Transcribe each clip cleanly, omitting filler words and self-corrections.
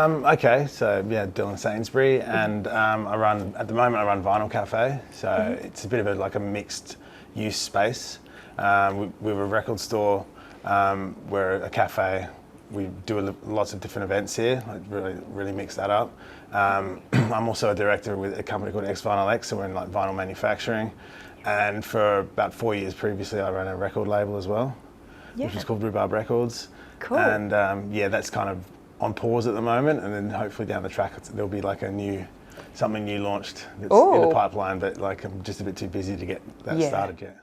Okay, so yeah, Dylan Sainsbury, and at the moment I run Vinyl Cafe, so it's a bit of like a mixed use space. We're a record store, we're a cafe. We do lots of different events here, like really mix that up. I'm also a director with a company called X Vinyl X, so we're in like vinyl manufacturing. And for about 4 years previously, I ran a record label as well, which was called Rhubarb Records. Cool. And yeah, that's kind of on pause at the moment, and then hopefully down the track there'll be like something new launched that's in the pipeline, but like I'm just a bit too busy to get that started yet.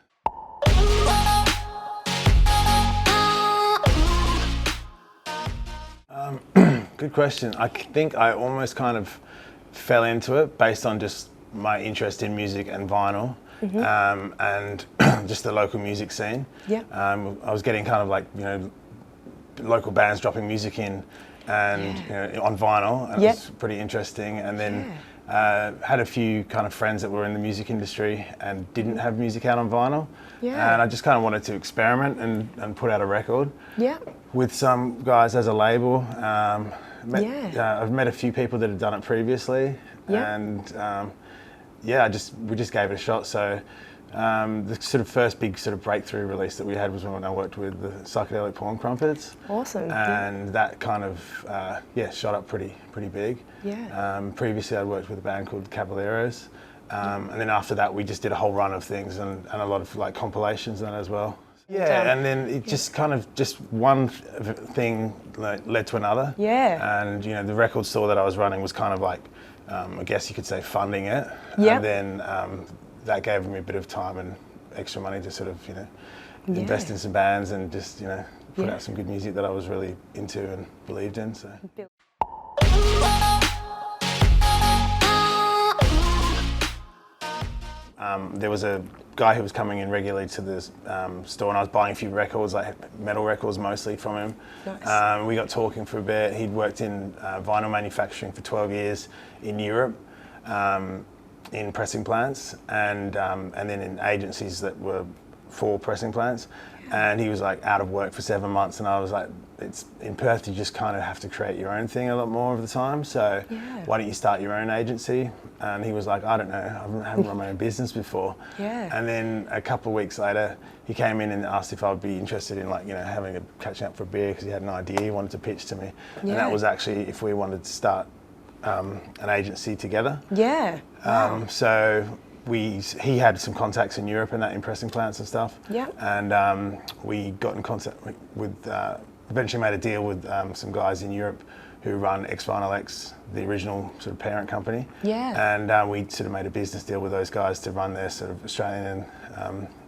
Good question. I think I almost kind of fell into it based on just my interest in music and vinyl, and just the local music scene. Yeah. I was getting kind of like, local bands dropping music in, and on vinyl, and it was pretty interesting. And then had a few kind of friends that were in the music industry and didn't have music out on vinyl, and I just kind of wanted to experiment and put out a record with some guys as a label. I've met a few people that had done it previously, and we just gave it a shot. So the sort of first big sort of breakthrough release that we had was when I worked with the Psychedelic Porn Crumpets. Awesome. And that kind of shot up pretty big. Previously I'd worked with a band called Caballeros, and then after that we just did a whole run of things and a lot of like compilations and that as well. And then it just kind of just one thing led to another. And the record store that I was running was kind of like, I guess you could say, funding it. And then that gave me a bit of time and extra money to sort of, invest in some bands and just, put out some good music that I was really into and believed in. So. There was a guy who was coming in regularly to the store, and I was buying a few records, like metal records mostly from him. Nice. We got talking for a bit. He'd worked in vinyl manufacturing for 12 years in Europe, in pressing plants, and then in agencies that were for pressing plants. And he was like out of work for 7 months, and I was like, it's in Perth, you just kind of have to create your own thing a lot more of the time, so why don't you start your own agency? And he was like, I don't know, I haven't run my own business before. And then a couple of weeks later, he came in and asked if I would be interested in catching up for a beer, because he had an idea he wanted to pitch to me. And that was actually if we wanted to start an agency together. Wow. So he had some contacts in Europe and that in pressing plants and stuff. And we got in contact with, eventually made a deal with some guys in Europe who run X Vinyl X, the original sort of parent company. And we sort of made a business deal with those guys to run their sort of Australian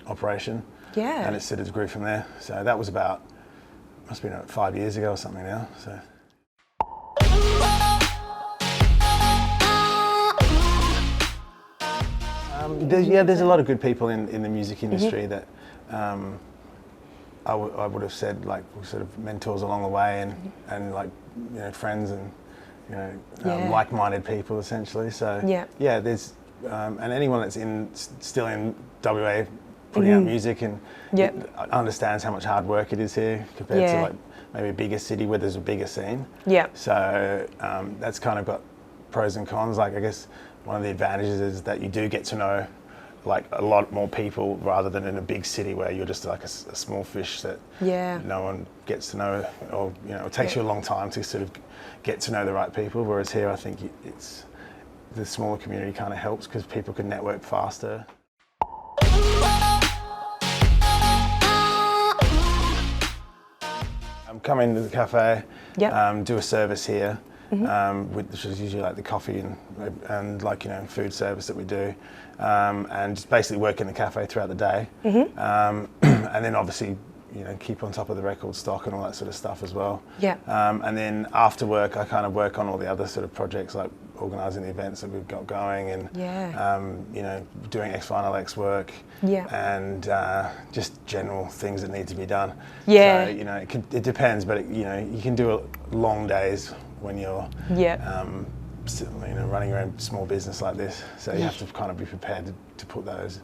operation. And it sort of grew from there. So that was must have been about 5 years ago or something now. So. There's a lot of good people in the music industry that I would have said like sort of mentors along the way, and like friends and like-minded people essentially. So there's and anyone that's still in WA putting out music and understands how much hard work it is here compared to like maybe a bigger city where there's a bigger scene. So that's kind of got pros and cons. Like I guess one of the advantages is that you do get to know like a lot more people rather than in a big city where you're just like a small fish that no one gets to know, or it takes you a long time to sort of get to know the right people. Whereas here, I think it's the smaller community kind of helps because people can network faster. Come into the cafe, do a service here. Which is usually like the coffee and like food service that we do, and just basically work in the cafe throughout the day, and then obviously keep on top of the record stock and all that sort of stuff as well. And then after work, I kind of work on all the other sort of projects like organising the events that we've got going, and doing X Vinyl X work, and just general things that need to be done. So it depends, but you can do long days when you're running your own small business like this. So you have to kind of be prepared to put those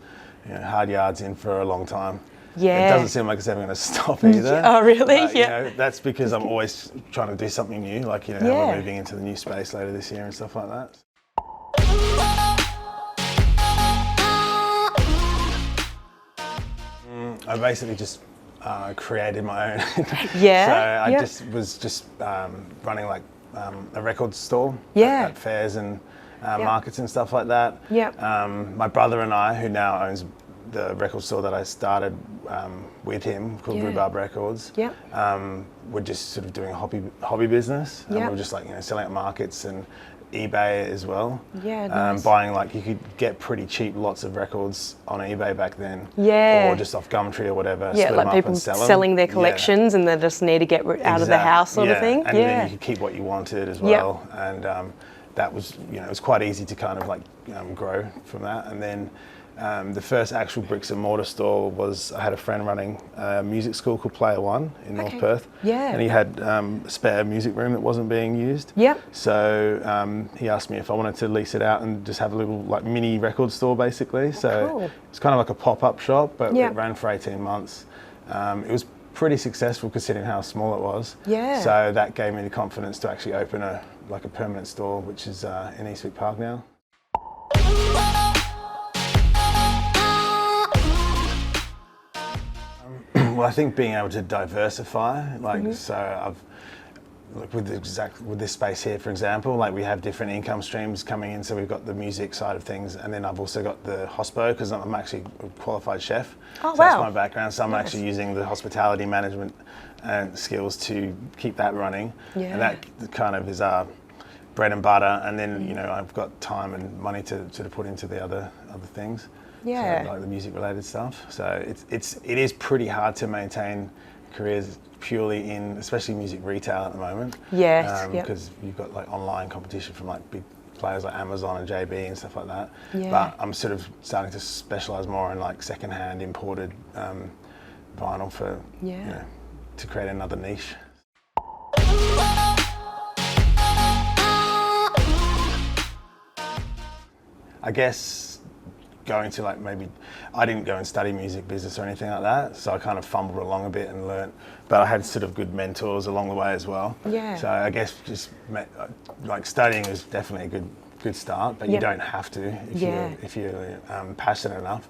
hard yards in for a long time. Yeah. It doesn't seem like it's ever going to stop either. Oh, really? But, Yeah. You know, that's because I'm always trying to do something new, like, you know, how we're moving into the new space later this year and stuff like that. I basically just created my own. Yeah. So I was running like a record store at fairs and markets and stuff like that. My brother and I, who now owns the record store that I started with him, called Rhubarb Records, we're just sort of doing a hobby business. And we're just like, you know, selling at markets and eBay as well. Nice. Buying, like, you could get pretty cheap lots of records on eBay back then. Or just off Gumtree or whatever. Yeah, like people selling their collections and they just need to get out of the house sort of thing. And then you could keep what you wanted as well. And that was, you know, it was quite easy to kind of like grow from that. And then the first actual bricks and mortar store was, I had a friend running a music school called Player One in North Perth. And he had a spare music room that wasn't being used. So he asked me if I wanted to lease it out and just have a little like mini record store basically. So it's kind of like a pop-up shop, but it ran for 18 months. It was pretty successful considering how small it was. So that gave me the confidence to actually open a permanent store, which is in Eastwick Park now. Well, I think being able to diversify, like, so I've, like with this space here, for example, like we have different income streams coming in. So we've got the music side of things, and then I've also got the hospo, because I'm actually a qualified chef. Oh, so that's my background. So I'm actually using the hospitality management and skills to keep that running. And that kind of is our bread and butter. And then, you know, I've got time and money to sort of put into the other things. So, like the music related stuff. So it is pretty hard to maintain careers purely in, especially music retail at the moment. Because you've got like online competition from like big players like Amazon and JB and stuff like that. But I'm sort of starting to specialize more in like secondhand imported vinyl for, you know, to create another niche. I guess going to like, maybe I didn't go and study music business or anything like that, so I kind of fumbled along a bit and learnt, but I had sort of good mentors along the way as well. So I guess just like studying is definitely a good start, but you don't have to if you're passionate enough.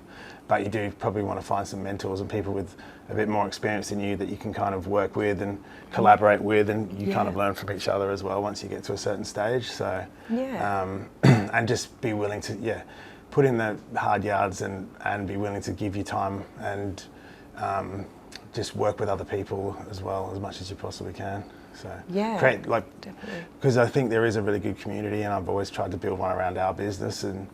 But you do probably want to find some mentors and people with a bit more experience than you that you can kind of work with and collaborate with, and you kind of learn from each other as well once you get to a certain stage. So and just be willing to put in the hard yards and be willing to give you time and just work with other people as well as much as you possibly can. So create, like, because I think there is a really good community, and I've always tried to build one around our business, and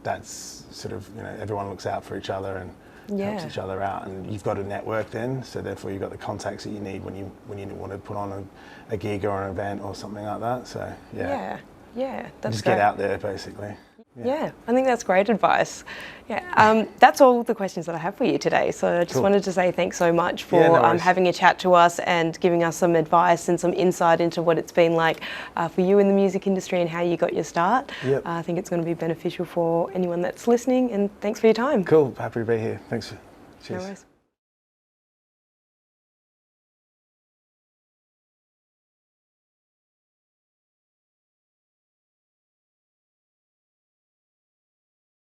that's sort of, you know, everyone looks out for each other and helps each other out, and you've got a network then, so therefore you've got the contacts that you need when you want to put on a gig or an event or something like that. So that's just get out there basically. I think that's great advice. That's all the questions that I have for you today. So I just wanted to say thanks so much for having a chat to us and giving us some advice and some insight into what it's been like for you in the music industry and how you got your start. I think it's going to be beneficial for anyone that's listening, and thanks for your time. Cool, happy to be here. Thanks. Cheers. No worries.